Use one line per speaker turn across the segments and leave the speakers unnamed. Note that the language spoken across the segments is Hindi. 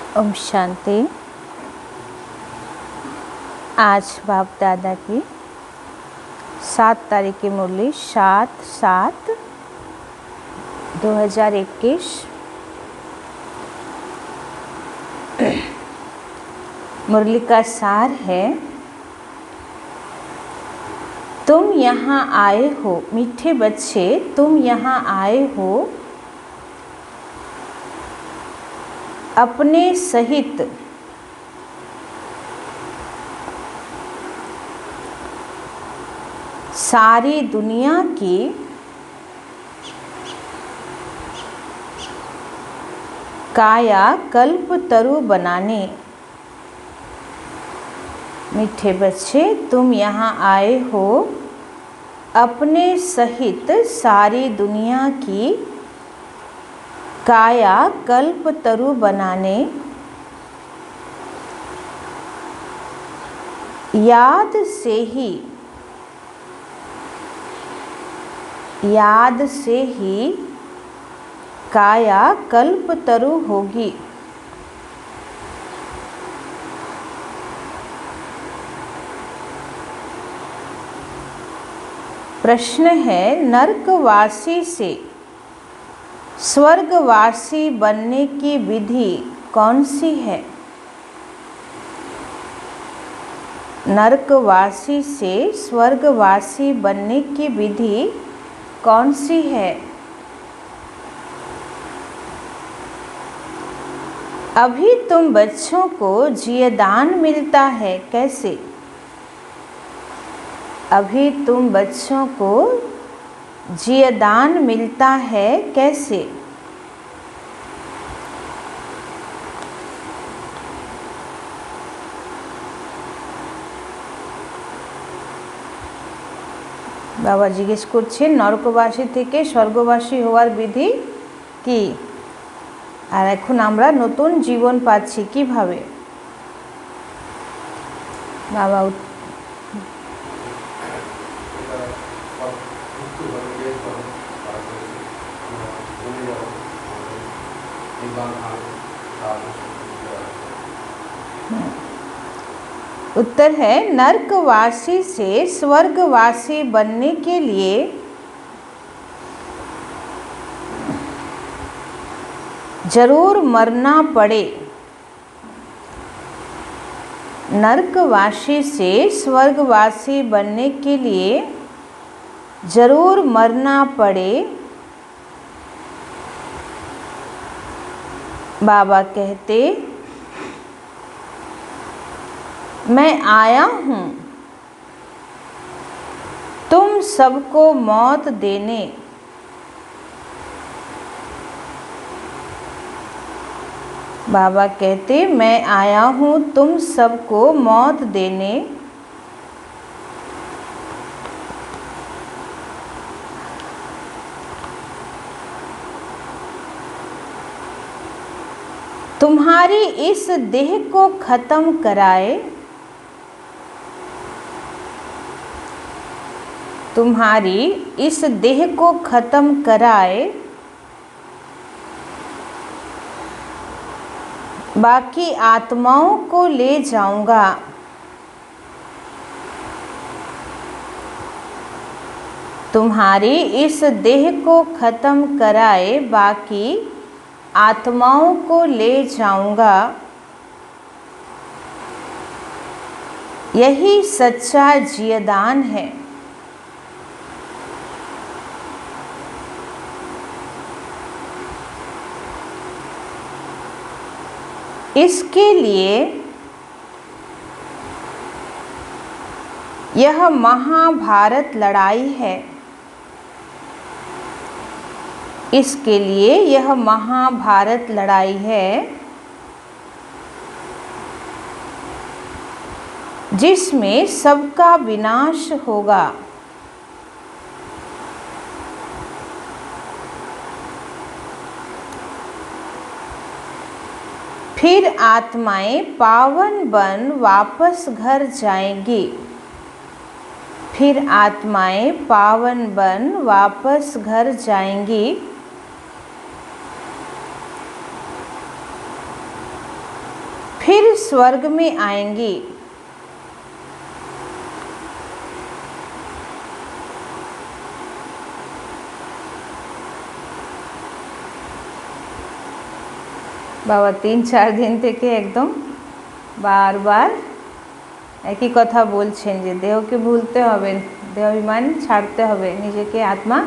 ओम शांति। आज बाप दादा की 7 तारीख की मुरली 7/7/2021। मुरली का सार है, तुम यहाँ आए हो मीठे बच्चे, तुम यहाँ आए हो अपने सहित सारी दुनिया की काया कल्प तरु बनाने। मीठे बच्चे, तुम यहाँ आए हो अपने सहित सारी दुनिया की काया कल्प तरु बनाने। याद से ही काया कल्प तरु होगी। प्रश्न है, नरकवासी से स्वर्गवासी बनने की विधि कौन सी है? नरकवासी से स्वर्गवासी बनने की विधि कौन सी है? अभी तुम बच्चों को जीवदान मिलता है, कैसे? अभी तुम बच्चों को जीवदान मिलता है, कैसे? বাবা জিজ্ঞেস করছেন নরকবাসী থেকে স্বর্গবাসী হওয়ার বিধি কি, আর এখন আমরা নতুন জীবন পাচ্ছি কিভাবে? বাবা उत्तर है, नरकवासी से स्वर्गवासी बनने के लिए जरूर मरना पड़े। नरकवासी से स्वर्गवासी बनने के लिए जरूर मरना पड़े। बाबा कहते, मैं आया हूँ तुम सबको मौत देने। बाबा कहते, मैं आया हूँ तुम सबको मौत देने। तुम्हारी इस देह को खत्म कराए, तुम्हारी इस देह को खत्म कराए बाकी आत्माओं को ले जाऊंगा। तुम्हारी इस देह को खत्म कराए बाकी आत्माओं को ले जाऊंगा। यही सच्चा जीवदान है। इसके लिए यह महाभारत लड़ाई है। इसके लिए यह महाभारत लड़ाई है, जिसमें सबका विनाश होगा। फिर आत्माएं पावन बन वापस घर जाएंगी। फिर आत्माएं पावन बन वापस घर जाएंगी। फिर स्वर्ग में आएंगी। বাবা 3-4 দিন থেকে একদম বারবার একই কথা বলছেন যে দেহকে ভুলতে হবে, দেহাভিমান ছাড়তে হবে, নিজেকে আত্মা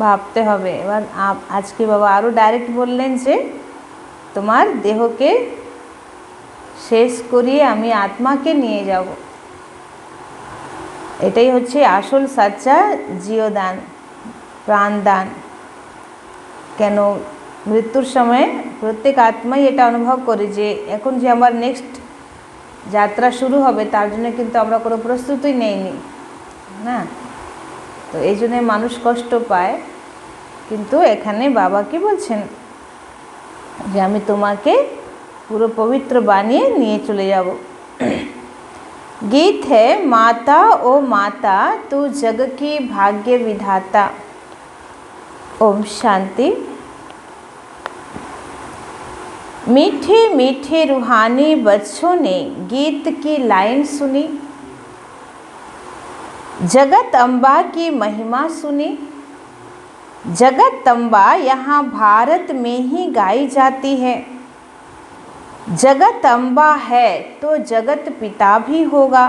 ভাবতে হবে। এবার আজকে বাবা আরও ডাইরেক্ট বললেন যে তোমার দেহকে শেষ করিয়ে আমি আত্মাকে নিয়ে যাব। এটাই হচ্ছে আসল সাচ্চা জীবদান, প্রাণদান। কেন মৃত্যুর সময় প্রত্যেক আত্মাই এটা অনুভব করে যে এখন যে আমার নেক্সট যাত্রা শুরু হবে তার জন্য কিন্তু আমরা কোনো প্রস্তুতি নেইনি না। তো এই জন্যে মানুষ কষ্ট পায়। কিন্তু এখানে বাবা কি বলছেন যে আমি তোমাকে পুরো পবিত্র বানিয়ে নিয়ে চলে যাব। गीत है माता ओ माता तू जग की भाग्य विधाता। ओम शांति। मीठे मीठे रूहानी बच्चों ने गीत की लाइन सुनी, जगत अम्बा की महिमा सुनी। जगत अम्बा यहाँ भारत में ही गाई जाती है। जगत अम्बा है तो जगत पिता भी होगा।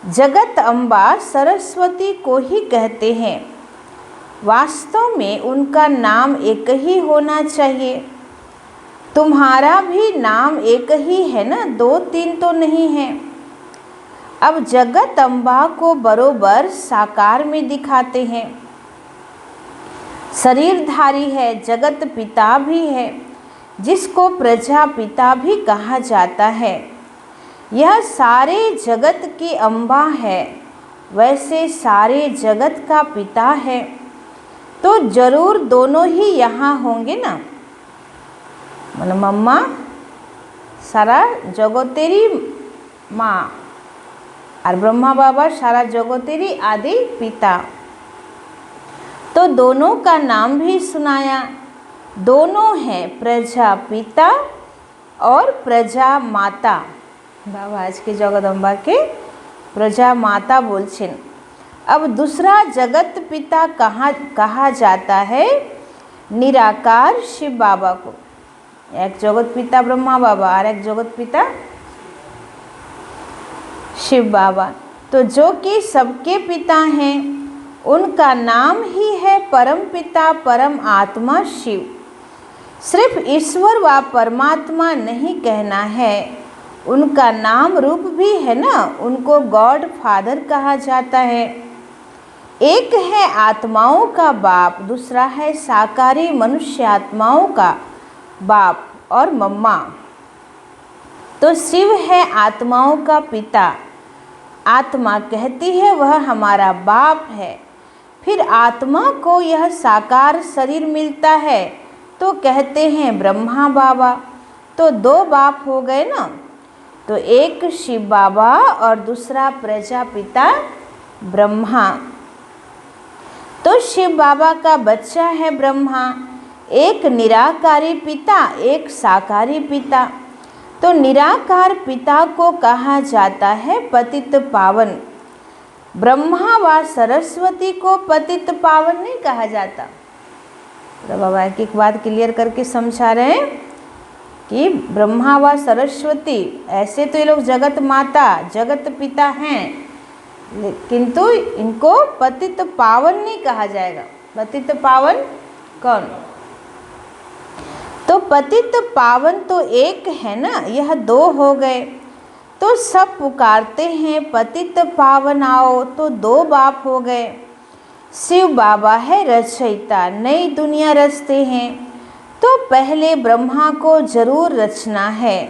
जगत अम्बा सरस्वती को ही कहते हैं। वास्तव में उनका नाम एक ही होना चाहिए। तुम्हारा भी नाम एक ही है ना, 2-3 तो नहीं है। अब जगत अम्बा को बरोबर साकार में दिखाते हैं। शरीरधारी है, जगत पिता भी है, जिसको प्रजापिता भी कहा जाता है। यह सारे जगत की अम्बा है, वैसे सारे जगत का पिता है। तो जरूर दोनों ही यहाँ होंगे ना। মানে मम्मा सारा जगतेरी माँ और ब्रह्मा बाबा सारा जगतेरी आदि पिता। तो दोनों का नाम भी सुनाया। दोनों हैं प्रजापिता और प्रजा माता। बाबा आज के जगदम्बा के प्रजा माता बोलছেন। अब दूसरा जगत पिता कहा जाता है निराकार शिव बाबा को। एक जगत पिता ब्रह्मा बाबा और एक जगत पिता शिव बाबा। तो जो कि सबके पिता हैं, उनका नाम ही है परम पिता परम आत्मा शिव। सिर्फ ईश्वर व परमात्मा नहीं कहना है, उनका नाम रूप भी है ना, उनको गॉड फादर कहा जाता है। एक है आत्माओं का बाप, दूसरा है साकारी मनुष्य आत्माओं का बाप और मम्मा। तो शिव है आत्माओं का पिता। आत्मा कहती है वह हमारा बाप है। फिर आत्मा को यह साकार शरीर मिलता है तो कहते हैं ब्रह्मा बाबा। तो 2 बाप हो गए ना। तो एक शिव बाबा और दूसरा प्रजापिता ब्रह्मा। तो शिव बाबा का बच्चा है ब्रह्मा। एक निराकारी पिता, एक साकारी पिता। तो निराकार पिता को कहा जाता है पतित पावन। ब्रह्मा व सरस्वती को पतित पावन नहीं कहा जाता। तो बाबा एक बात क्लियर करके समझा रहे हैं कि ब्रह्मा व सरस्वती ऐसे तो ये लोग जगत माता जगत पिता हैं, किंतु इनको पतित पावन नहीं कहा जाएगा। पतित पावन कौन? तो पतित पावन तो एक है ना, यह 2 हो गए। तो सब पुकारते हैं पतित पावन आओ, तो 2 बाप हो गए। शिव बाबा है रचयिता, नई दुनिया रचते हैं। तो पहले ब्रह्मा को जरूर रचना है।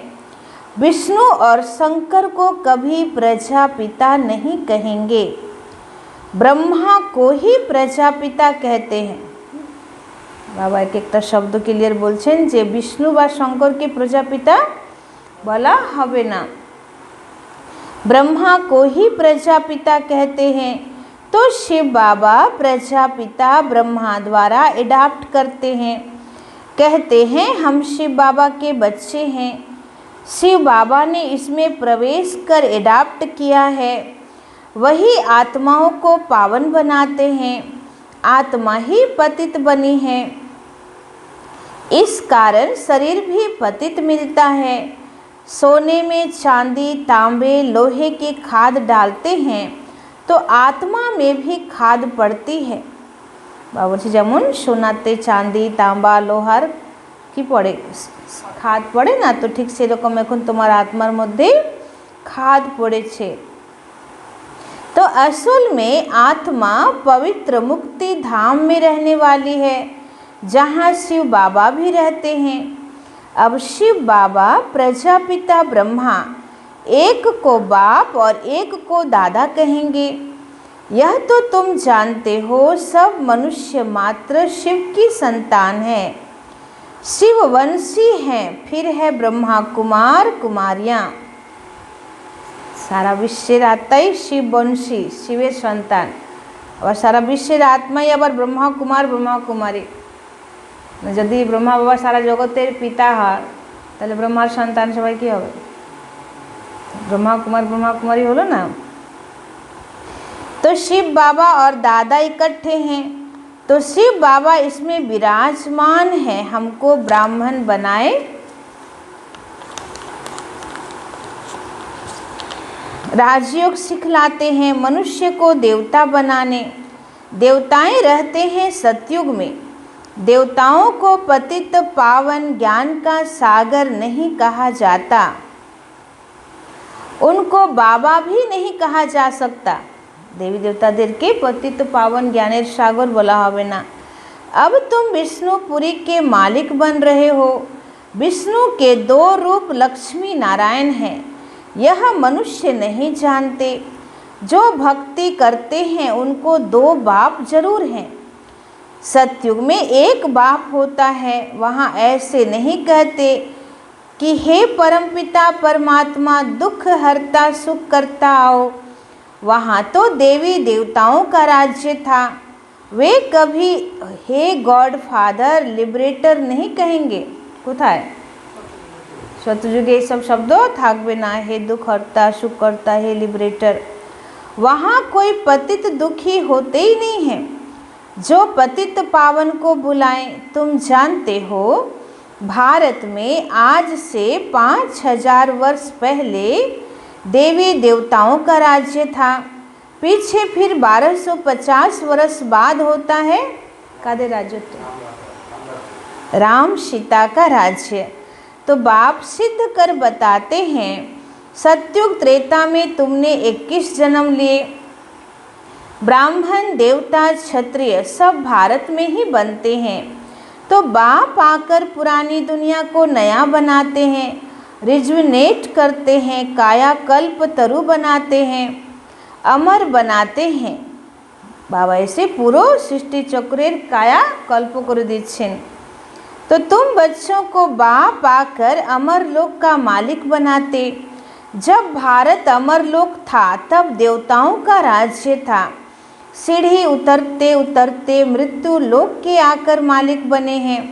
विष्णु और शंकर को कभी प्रजापिता नहीं कहेंगे, ब्रह्मा को ही प्रजापिता कहते हैं। बाबा एक शब्द क्लियर बोलছেন যে विष्णु বা শঙ্করকে प्रजापिता বলা হবে না, ब्रह्मा को ही प्रजापिता कहते हैं। तो शिव बाबा प्रजापिता ब्रह्मा द्वारा एडाप्ट करते हैं, कहते हैं हम शिव बाबा के बच्चे हैं। शिव बाबा ने इसमें प्रवेश कर एडाप्ट किया है। वही आत्माओं को पावन बनाते हैं। आत्मा ही पतित बनी है, इस कारण शरीर भी पतित मिलता है। सोने में चांदी, तांबे, लोहे की खाद डालते हैं तो आत्मा में भी खाद पड़ती है। बाबूजी যেমন সোনাতে চাঁদি, তাম্বা, লোহার কি পড়ে, খাদ পড়ে না, তো ঠিক সেরকম এখন তোমার আত্মার মধ্যে খাদ পড়েছে। तो असल में आत्मा पवित्र मुक्ति धाम में रहने वाली है, जहाँ शिव बाबा भी रहते हैं। अब शिव बाबा प्रजापिता ब्रह्मा एक को बाप और एक को दादा कहेंगे। यह तो तुम जानते हो, सब मनुष्य मात्र शिव की संतान है, शिववंशी हैं। फिर है ब्रह्मा कुमार कुमारियाँ। सारा विश्वेर आत्माई शिववंशी, शिवेर सन्तान, और सारा विश्वेर आत्माई आबार ब्रह्मा कुमार ब्रह्मा कुमारी। यदि ब्रह्मा बाबा सारा जगतेर पिता हय ताहले ब्रह्मार सन्तान सबाई कि होबे? ब्रह्मा कुमार ब्रह्मा कुमारी हलो ना। तो शिव बाबा और दादा इकट्ठे हैं, तो शिव बाबा इसमें विराजमान है, हमको ब्राह्मण बनाए, राजयोग सिखलाते हैं, मनुष्य को देवता बनाने। देवताएं रहते हैं सतयुग में। देवताओं को पतित पावन ज्ञान का सागर नहीं कहा जाता, उनको बाबा भी नहीं कहा जा सकता। देवी देवतादेरके पतित पावन ज्ञानेर सागर बोला होबे ना। अब तुम विष्णुपुरी के मालिक बन रहे हो। विष्णु के दो रूप लक्ष्मी नारायण हैं, यह मनुष्य नहीं जानते। जो भक्ति करते हैं उनको दो बाप जरूर हैं। सतयुग में एक बाप होता है, वहाँ ऐसे नहीं कहते कि हे परमपिता परमात्मा दुख हरता सुख करता आओ। वहाँ तो देवी देवताओं का राज्य था। वे कभी हे गॉड फादर लिबरेटर नहीं कहेंगे। कोथाय सतयुगे ये सब शब्दों थाकबे ना, हे दुख हरता सुख करता, हे लिबरेटर। वहाँ कोई पतित दुखी होते ही नहीं हैं जो पतित पावन को बुलाएं। तुम जानते हो भारत में आज से 5000 वर्ष पहले देवी देवताओं का राज्य था। पीछे फिर 1250 वर्ष बाद होता है कादे राजत्व? राम सीता का राज्य। तो बाप सिद्ध कर बताते हैं सतयुग त्रेता में तुमने 21 जन्म लिए। ब्राह्मण देवता क्षत्रिय सब भारत में ही बनते हैं। तो बाप आकर पुरानी दुनिया को नया बनाते हैं, रिजुनेट करते हैं, कायाकल्प तरु बनाते हैं, अमर बनाते हैं। बाबा ऐसे पूरो सृष्टि चक्रेर काया कल्प कर दिच्छेन। तो तुम बच्चों को बाप आकर अमर लोक का मालिक बनाते। जब भारत अमर लोक था तब देवताओं का राज्य था। सीढ़ी उतरते उतरते मृत्यु लोक के आकर मालिक बने हैं।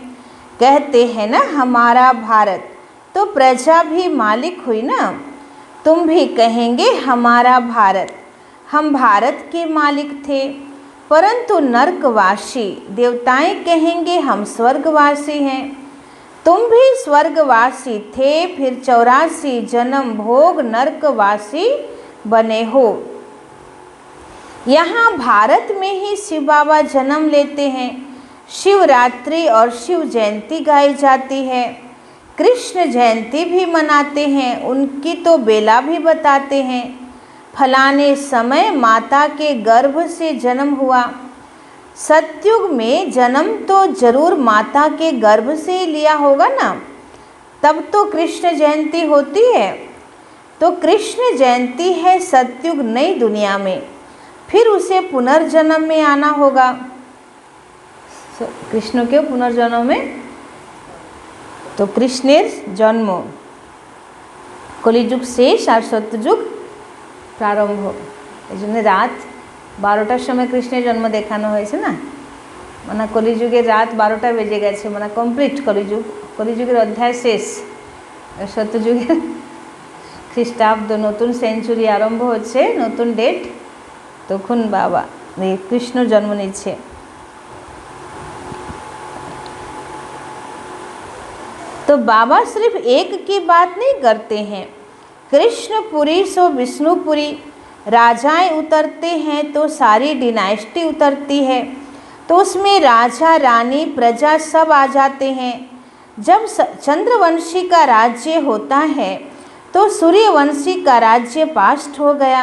कहते हैं ना हमारा भारत, तो प्रजा भी मालिक हुई ना। तुम भी कहेंगे हमारा भारत। हम भारत के मालिक थे, परंतु नरकवासी। देवताएं कहेंगे हम स्वर्गवासी हैं। तुम भी स्वर्गवासी थे, फिर 84 जन्म भोग नरकवासी बने हो। यहाँ भारत में ही शिव बाबा जन्म लेते हैं। शिवरात्रि और शिव जयंती गाई जाती है। कृष्ण जयंती भी मनाते हैं, उनकी तो बेला भी बताते हैं। फलाने समय माता के गर्भ से जन्म हुआ। सतयुग में जन्म तो जरूर माता के गर्भ से ही लिया होगा ना, तब तो कृष्ण जयंती होती है। तो कृष्ण जयंती है सतयुग नई दुनिया में, फिर उसे पुनर्जन्म में आना होगा। कृष्ण के पुनर्जन्म में, तो कृष्णेर जन्म कलिजुग शेष और सत्यजुग प्रारंभ। एजन्य रात 12टार समय कृष्णेर जन्म देखानो हयेछे ना, माने कलिजुगेर रात 12टा बेजे गेछे, माने कमप्लीट कलिजुग, कलिजुगेर अध्याय शेष। শতযুগের খ্রিস্টাব্দ নতুন সেঞ্চুরি আরম্ভ হচ্ছে, নতুন ডেট, তখন বাবা কৃষ্ণ জন্ম নিচ্ছে। तो बाबा सिर्फ एक की बात नहीं करते हैं, कृष्णपुरी सो विष्णुपुरी, राजाएं उतरते हैं तो सारी डिनाइस्टी उतरती है, तो उसमें राजा रानी प्रजा सब आ जाते हैं। जब चंद्रवंशी का राज्य होता है तो सूर्यवंशी का राज्य पास्ट हो गया,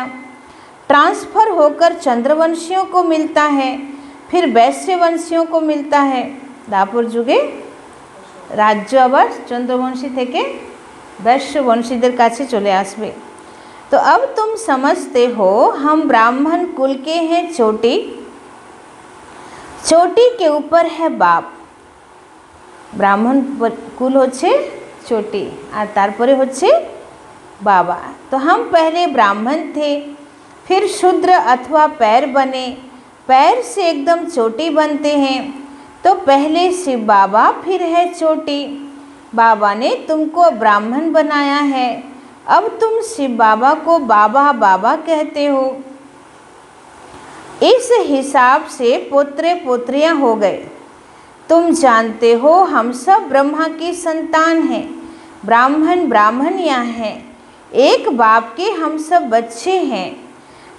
ट्रांसफ़र होकर चंद्रवंशियों को मिलता है, फिर वैश्यवंशियों को मिलता है। दापुर जुगे राज्य আবার चंद्रवंशी থেকে वैश्यवंशीদের কাছে চলে আসবে। तो अब तुम समझते हो हम ब्राह्मण कुल के हैं चोटी, चोटी के ऊपर है बाप। ब्राह्मण कुल হচ্ছে चोटी আর তারপরে হচ্ছে बाबा। तो हम पहले ब्राह्मण थे, फिर शूद्र अथवा पैर बने, पैर से एकदम चोटी बनते हैं। तो पहले शिव बाबा फिर है चोटी, बाबा ने तुमको ब्राह्मण बनाया है, अब तुम शिव बाबा को बाबा बाबा कहते हो। इस हिसाब से पोत्रे पोत्रियां हो गए। तुम जानते हो हम सब ब्रह्मा की संतान हैं, ब्राह्मण ब्राह्मणियाँ हैं, एक बाप के हम सब बच्चे हैं।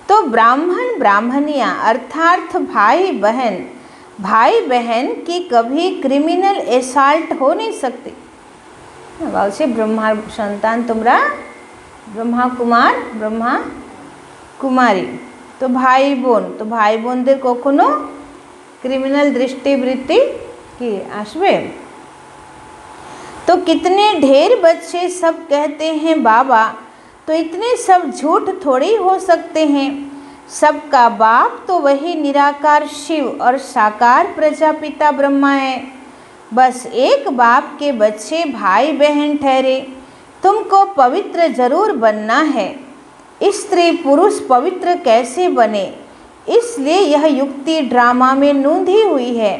तो ब्राह्मण ब्राह्मणियाँ अर्थात भाई बहन, भाई बहन की कभी क्रिमिनल एसाल्ट हो नहीं सकती। বলছে ব্রহ্মার সন্তান তোমরা, ব্রহ্মা কুমার ব্রহ্মা কুমারী, তো ভাই বোন, তো ভাই বোনদের কখনো ক্রিমিনাল দৃষ্টিবৃত্তি কি আসবে? तो कितने ढेर बच्चे सब कहते हैं बाबा, तो इतने सब झूठ थोड़ी हो सकते हैं। सबका बाप तो वही निराकार शिव और साकार प्रजापिता ब्रह्मा है। बस एक बाप के बच्चे भाई बहन ठहरे। तुमको पवित्र जरूर बनना है। स्त्री पुरुष पवित्र कैसे बने, इसलिए यह युक्ति ड्रामा में नूंधी हुई है।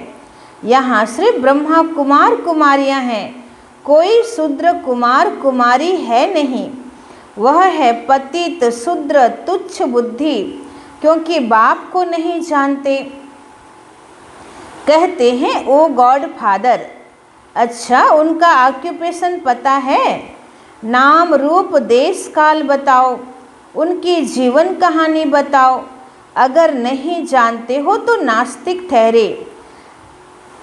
यहाँ सिर्फ ब्रह्मा कुमार कुमारियाँ हैं, कोई शूद्र कुमार कुमारी है नहीं। वह है पतित शूद्र तुच्छ बुद्धि, क्योंकि बाप को नहीं जानते। कहते हैं ओ गॉड फादर। अच्छा, उनका ऑक्यूपेशन पता है? नाम रूप देश काल बताओ, उनकी जीवन कहानी बताओ। अगर नहीं जानते हो तो नास्तिक ठहरे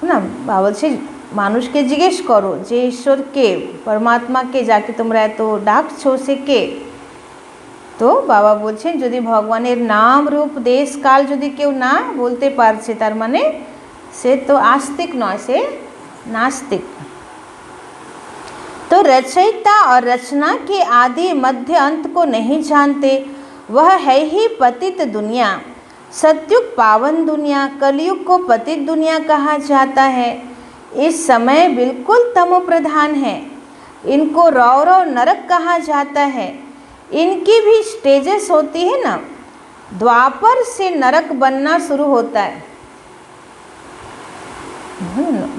ना। बाबा से মানুষকে জিজ্ঞেস করো যে ঈশ্বরকে, পরমাত্মাকে যাকে তোমরা এত ডাকছো সে কে? তো বাবা বলছেন যদি ভগবানের নাম রূপ দেশ কাল যদি কেউ না বলতে পারছে তার মানে সে তো आस्तिक নয়, সে नास्तिक। तो रचयिता और रचना के आदि मध्य अंत को नहीं जानते, वह है ही पतित दुनिया। सतयुग पावन दुनिया, कलयुग को पतित दुनिया कहा जाता है। इस समय बिल्कुल तमो प्रधान है। इनको रौरव नरक कहा जाता है। इनकी भी स्टेजेस होती है ना। द्वापर से नरक बनना शुरू होता है।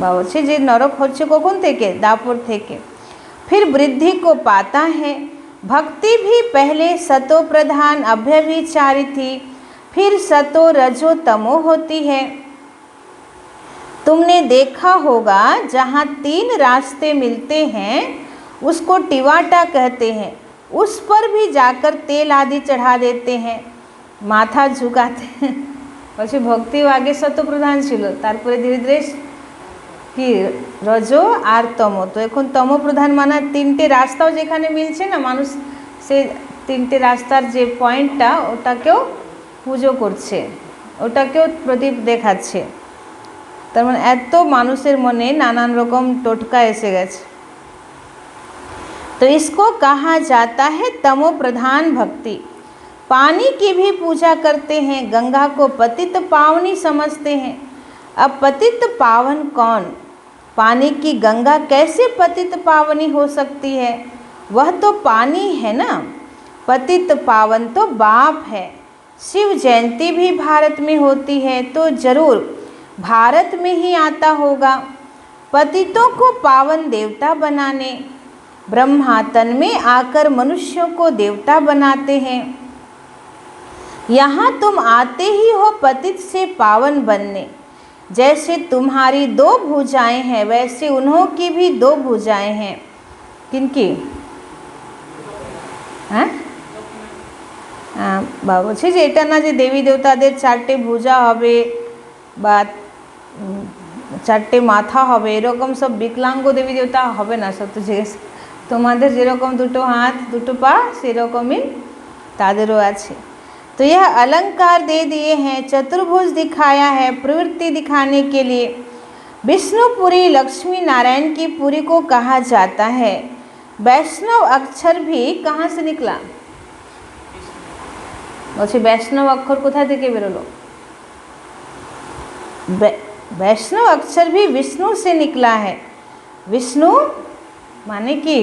बाबा से जे नरक होच्छे कखन थेके? दापर थेके। फिर वृद्धि को पाता है। भक्ति भी पहले सतो प्रधान अभ्यभिचारी थी, फिर सतो रजो तमो होती है। तुमने देखा होगा जहाँ 3 रास्ते मिलते हैं उसको टिवाटा कहते हैं। उस पर भी जाकर तेल आदि चढ़ा देते हैं, माथा झुकाते हैं। বলছে ভক্তি আগে শত প্রধান ছিল, তারপরে ধীরে ধীরে কি রজো আর তম। তো এখন তম প্রধান মানে 3টে রাস্তাও যেখানে মিলছে না, মানুষ সেই 3টে রাস্তার যে পয়েন্টটা ওটাকেও পুজো করছে, ওটাকেও প্রদীপ দেখাচ্ছে। তার মানে এত মানুষের মনে নানান রকম টোটকা এসে গেছে। तो इसको कहा जाता है तमो प्रधान भक्ति। पानी की भी पूजा करते हैं, गंगा को पतित पावनी समझते हैं। अब पतित पावन कौन? पानी की गंगा कैसे पतित पावनी हो सकती है? वह तो पानी है ना। पतित पावन तो बाप है। शिव जयंती भी भारत में होती है तो जरूर भारत में ही आता होगा। पतितों को पावन देवता बनाने, ब्रह्मा तन में आकर मनुष्यों को देवता बनाते हैं। यहाँ तुम आते ही हो पतित से पावन बनने। जैसे तुम्हारी 2 भुजाएं हैं वैसे उन्हों की भी 2 भुजाएं हैं। किनकी? हाँ বলছি যে এটা না যে দেবী দেবতাদের 4টে ভুজা হবে বা 4টে মাথা হবে, এরকম সব বিকলাঙ্গ দেবী দেবতা হবে না। সব তো জিজ্ঞেস তোমাদের যেরকম 2টো হাত 2টো পা সেরকমই তাদেরও আছে। तो यह अलंकार दे दिए हैं, चतुर्भुज दिखाया है प्रवृत्ति दिखाने के लिए। विष्णुपुरी लक्ष्मी नारायण की पुरी को कहा जाता है। वैष्णव अक्षर भी कहाँ से निकला? বলছি वैष्णव अक्षर কোথা থেকে বেরোলো? वैष्णव अक्षर भी विष्णु से निकला है। विष्णु माने कि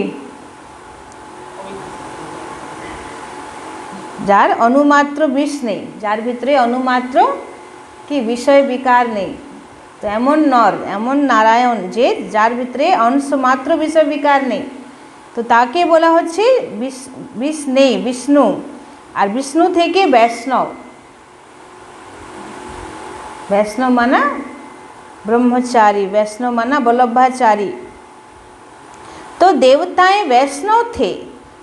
যার অনুমাত্র বিষ নেই, যার ভিতরে অনুমাত্র কি বিষয় বিকার নেই। তো এমন নর এমন নারায়ণ যে যার ভিতরে অংশমাত্র বিষয় বিকার নেই, তো তাকে বলা হচ্ছে বিষ নেই বিষ্ণু। আর বিষ্ণু থেকে वैष्णव, वैष्णव माना ब्रह्मचारी, वैष्णव माना वल्लभाचारी। तो देवताएं वैष्णव थे।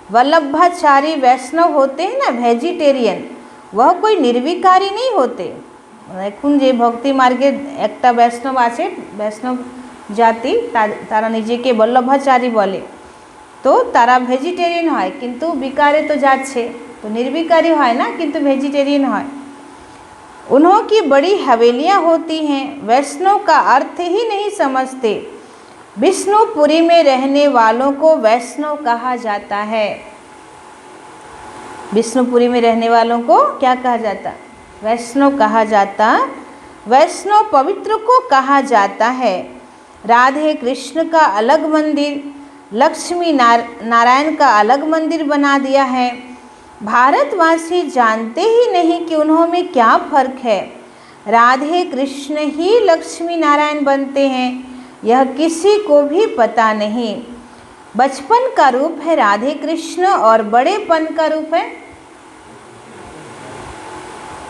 वल्लभाचारी वैष्णव होते हैं ना, वेजिटेरियन, वह कोई निर्विकारी नहीं होते। এখন যে ভক্তি মার্গে একটা বৈষ্ণব আছে, বৈষ্ণব জাতি, তারা নিজেকে বল্লভাচারী বলে। তো তারা ভেজিটেরিয়ান হয় কিন্তু বিকারে তো যাচ্ছে, तो निर्विकारी है ना किंतु वेजिटेरियन है। उन्हों की बड़ी हवेलियाँ होती हैं। वैष्णव का अर्थ ही नहीं समझते। विष्णुपुरी में रहने वालों को वैष्णव कहा जाता है। विष्णुपुरी में रहने वालों को क्या कहा जाता? वैष्णव कहा जाता। वैष्णव पवित्र को कहा जाता है। राधे कृष्ण का अलग मंदिर, लक्ष्मी नारायण का अलग मंदिर बना दिया है। भारतवासी जानते ही नहीं कि उन्हों में क्या फर्क है। राधे कृष्ण ही लक्ष्मी नारायण बनते हैं, यह किसी को भी पता नहीं। बचपन का रूप है राधे कृष्ण और बड़ेपन का रूप है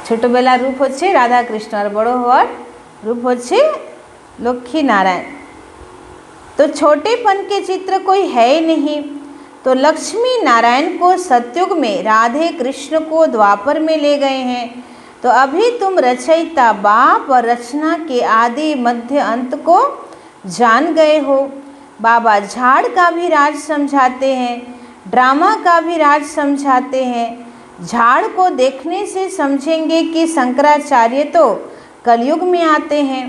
ছোটবেলার रूप হচ্ছে রাধা কৃষ্ণ और বড় হওয়ার रूप হচ্ছে লক্ষ্মী नारायण। तो छोटेपन के चित्र कोई है ही नहीं। तो लक्ष्मी नारायण को सतयुग में, राधे कृष्ण को द्वापर में ले गए हैं। तो अभी तुम रचयिता बाप और रचना के आदि मध्य अंत को जान गए हो। बाबा झाड़ का भी राज समझाते हैं, ड्रामा का भी राज समझाते हैं। झाड़ को देखने से समझेंगे कि शंकराचार्य तो कलयुग में आते हैं।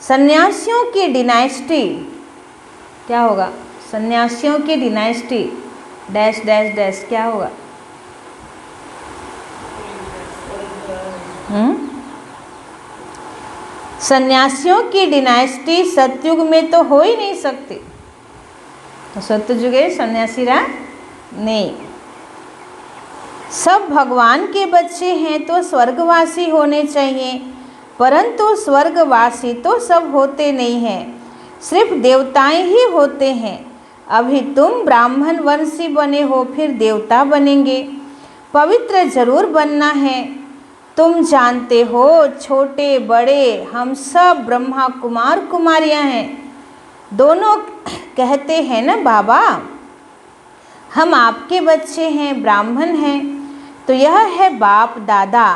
सन्यासियों की डिनाइस्टी क्या होगा? सन्यासियों की डिनाइस्टी डैश डैश डैश क्या होगा? सन्यासियों की डिनाइस्टी सतयुग में तो हो ही नहीं सकती। तो सत्ययुगे सन्यासी रहा नहीं। सब भगवान के बच्चे हैं तो स्वर्गवासी होने चाहिए, परंतु स्वर्गवासी तो सब होते नहीं हैं, सिर्फ देवताएं ही होते हैं। अभी तुम ब्राह्मण वंशी बने हो, फिर देवता बनेंगे। पवित्र जरूर बनना है। तुम जानते हो छोटे बड़े हम सब ब्रह्मा कुमार कुमारियां हैं। दोनों कहते हैं ना बाबा हम आपके बच्चे हैं, ब्राह्मण हैं। तो यह है बाप दादा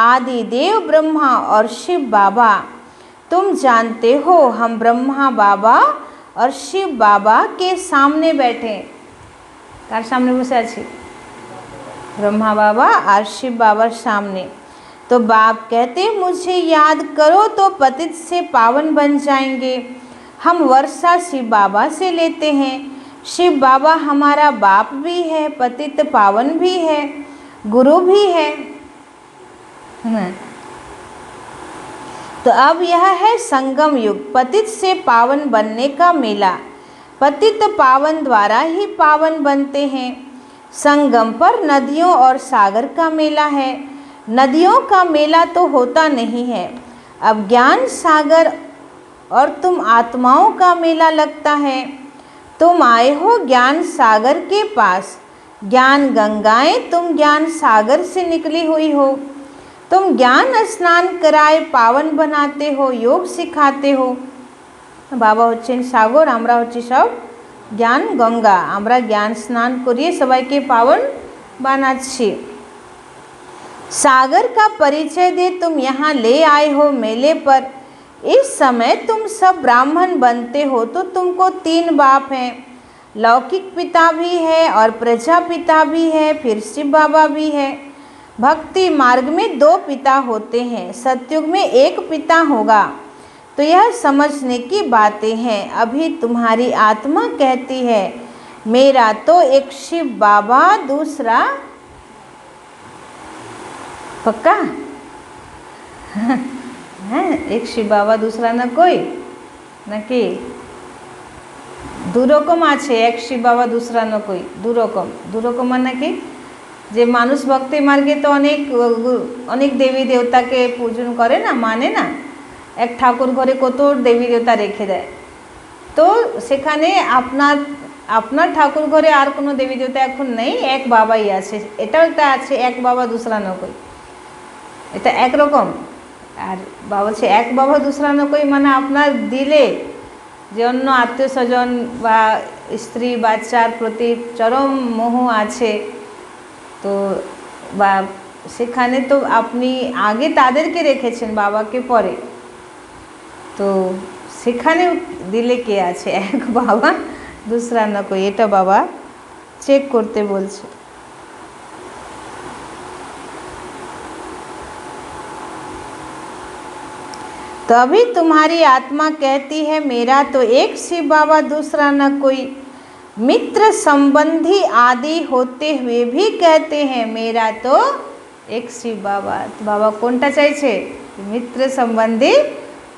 आदि देव ब्रह्मा और शिव बाबा। तुम जानते हो हम ब्रह्मा बाबा और शिव बाबा के सामने बैठे। कार सामने बसे आछि? ब्रह्मा बाबा और शिव बाबा सामने। तो बाप कहते मुझे याद करो तो पतित से पावन बन जाएंगे। हम वर्षा शिव बाबा से लेते हैं। शिव बाबा हमारा बाप भी है, पतित पावन भी है, गुरु भी है। तो अब यह है संगम युग, पतित से पावन बनने का मेला। पतित पावन द्वारा ही पावन बनते हैं। संगम पर नदियों और सागर का मेला है। नदियों का मेला तो होता नहीं है। अब ज्ञान सागर और तुम आत्माओं का मेला लगता है। तुम आए हो ज्ञान सागर के पास, ज्ञान गंगाएं तुम ज्ञान सागर से निकली हुई हो। तुम ज्ञान स्नान कराए पावन बनाते हो, योग सिखाते हो। बाबा হচ্ছেন সাগর, আমরা হচ্ছি সব জ্ঞান গঙ্গা। আমরা জ্ঞান স্নাन করিয়ে সবাইকে পাवन বানাচ্ছি। सागर का परिचय दे तुम यहाँ ले आए हो मेले पर। इस समय तुम सब ब्राह्मण बनते हो तो तुमको 3 बाप हैं, लौकिक पिता भी है और प्रजा पिता भी है, फिर शिव बाबा भी है। भक्ति मार्ग में 2 पिता होते हैं, सतयुग में 1 पिता होगा। तो यह समझने की बातें हैं। अभी तुम्हारी आत्मा कहती है मेरा तो एक शिव बाबा, दूसरा पक्का है, एक शिव बाबा दूसरा ना कोई, নাকি দুরকম আছে, এক শিব বাবা दूसरा না कोई, দুরকম মানে কি, যে মানুষ ভক্তি মার্গে তো অনেক দেবী দেবতাকে পূজন করে না, মানে না, এক ঠাকুর ঘরে কত দেবী দেবতা রেখে দেয়। তো সেখানে আপনার ঠাকুর ঘরে আর কোনো দেবী দেবতা এখন নেই, এক বাবাই আছে। এটাও একটা আছে, এক বাবা दूसरा না कोई, এটা একরকম। আর বাবা বলছে এক বাবা दूसरा না कोई মানে আপনার দিলে যে অন্য আত্মীয় স্বজন বা স্ত্রী বাচ্চার প্রতি চরম মোহ আছে, তো বা সেখানে তো আপনি আগে তাদেরকে রেখেছেন, বাবাকে পরে, তো সেখানে দিলে কে আছে, এক বাবা दूसरा না कोई, এটা বাবা চেক করতে বলছে। तो अभी तुम्हारी आत्मा कहती है मेरा तो एक शिव बाबा दूसरा न कोई। मित्र संबंधी आदि होते हुए भी कहते हैं मेरा तो एक शिव बाबा। तो बाबा कोनटा चाइछे, मित्र संबंधी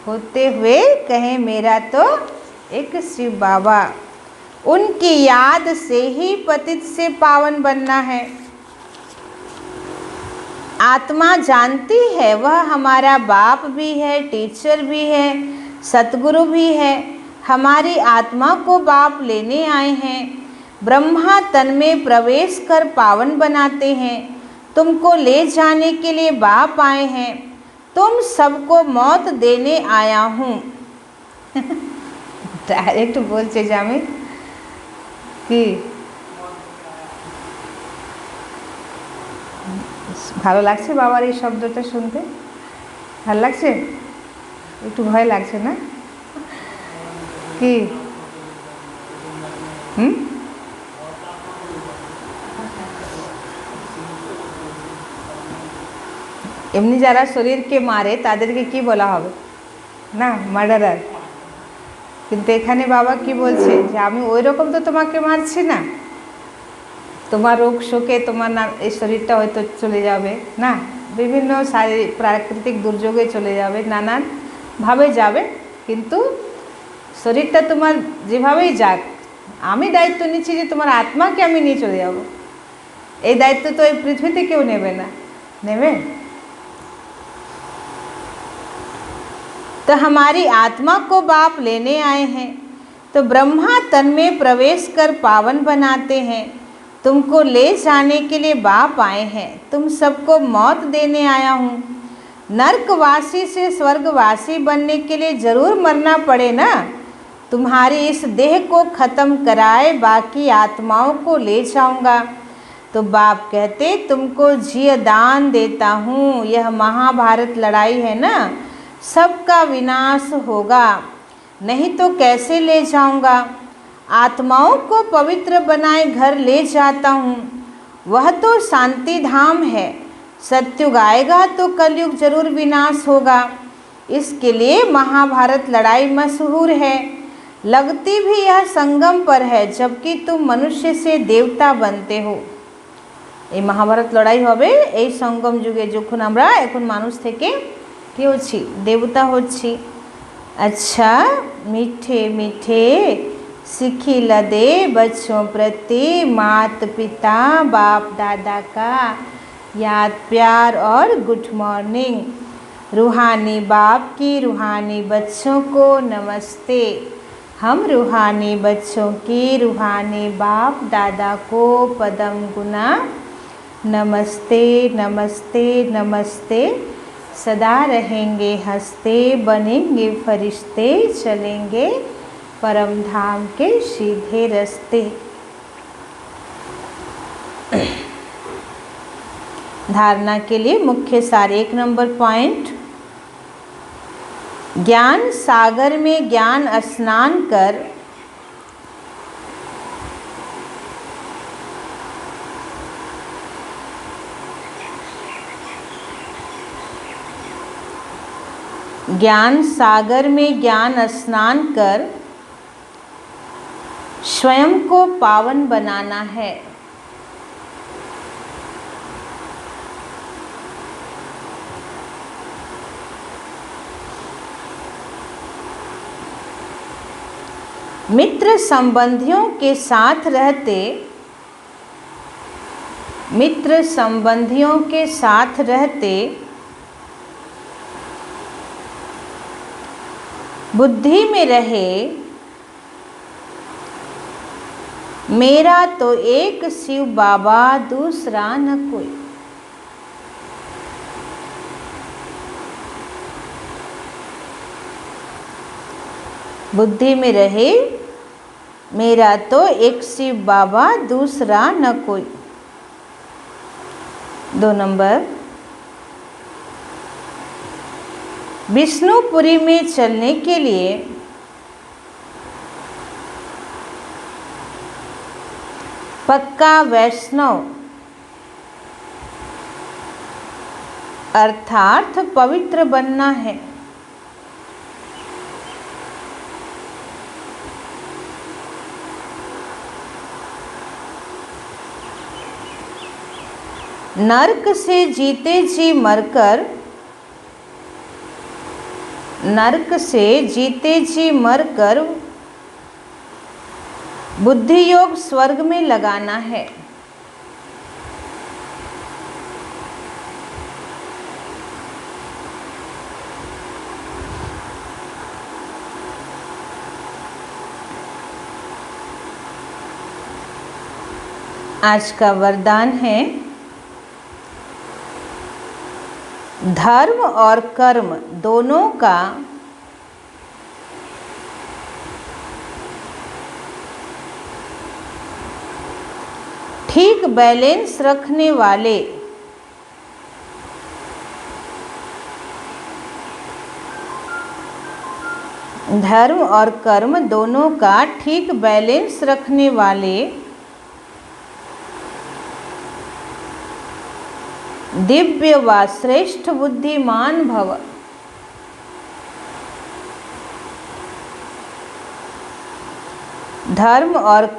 होते हुए कहे मेरा तो एक शिव बाबा। उनकी याद से ही पतित से पावन बनना है। आत्मा जानती है वह हमारा बाप भी है, टीचर भी है, सतगुरु भी है। हमारी आत्मा को बाप लेने आए हैं। ब्रह्मा तन में प्रवेश कर पावन बनाते हैं। तुमको ले जाने के लिए बाप आए हैं। तुम सबको मौत देने आया हूँ। डायरेक्ट बोलছে জামি কি ভালো লাগছে বাবার এই শব্দটা শুনতে, ভালো লাগছে, একটু ভয় লাগছে না কি? এমনি যারা শরীরকে মারে তাদেরকে কি বলা হবে না, মার্ডারার। কিন্তু এখানে বাবা কি বলছে যে আমি ওই রকম তো তোমাকে মারছি না, তোমার রোগ শোকে তোমার এই শরীরটা হয়তো চলে যাবে না, বিভিন্ন শারীরিক প্রাকৃতিক দুর্যোগে চলে যাবে, নানানভাবে যাবে, কিন্তু শরীরটা তোমার যেভাবেই যাক, আমি দায়িত্ব নিচ্ছি যে তোমার আত্মাকে আমি নিয়ে চলে যাব। এই দায়িত্ব তো এই পৃথিবীতে কেউ নেবে না, নেবে? तो हमारी आत्मा को बाप लेने आए हैं। तो ब्रह्मा तन में प्रवेश कर पावन बनाते हैं। तुमको ले जाने के लिए बाप आए हैं। तुम सबको मौत देने आया हूँ। नरकवासी से स्वर्गवासी बनने के लिए ज़रूर मरना पड़े ना। तुम्हारी इस देह को ख़त्म कराए बाकी आत्माओं को ले जाऊँगा। तो बाप कहते तुमको जीव दान देता हूँ। यह महाभारत लड़ाई है ना, सबका विनाश होगा, नहीं तो कैसे ले जाऊँगा। आत्माओं को पवित्र बनाए घर ले जाता हूँ। वह तो शांति धाम है। सत्युग आएगा तो कलयुग जरूर विनाश होगा। इसके लिए महाभारत लड़ाई मशहूर है। लगती भी यह संगम पर है, जबकि तुम मनुष्य से देवता बनते हो। এই মহাভারত লড়াই হবে এই সঙ্গম যুগে, যখন আমরা এখন মানুষ থেকে কি হচ্ছি, দেবতা হচ্ছি। अच्छा मीठे मीठे सिखिला दे बच्चों प्रति मात पिता बाप दादा का याद प्यार और गुड मॉर्निंग। रूहानी बाप की रूहानी बच्चों को नमस्ते। हम रूहानी बच्चों की रूहानी बाप दादा को पदम गुना नमस्ते नमस्ते नमस्ते। सदा रहेंगे हंसते, बनेंगे फरिश्ते, चलेंगे परम धाम के सीधे रास्ते। धारणा के लिए मुख्य सार। 1 नंबर पॉइंट, ज्ञान सागर में ज्ञान स्नान कर ज्ञान सागर में ज्ञान स्नान कर स्वयं को पावन बनाना है। मित्र संबंधियों के साथ रहते बुद्धि में रहे, मेरा तो एक शिव बाबा दूसरा न कोई। बुद्धि में रहे, मेरा तो एक शिव बाबा दूसरा न कोई। 2 नंबर, विष्णुपुरी में चलने के लिए पक्का वैष्णव अर्थात पवित्र बनना है। नरक से जीते जी मरकर बुद्धि योग स्वर्ग में लगाना है। आज का वरदान है, धर्म और कर्म दोनों का ठीक बैलेंस रखने वाले धर्म और कर्म दोनों का ठीक बैलेंस रखने वाले दिव्य व श्रेष्ठ बुद्धिमान भव। धर्म और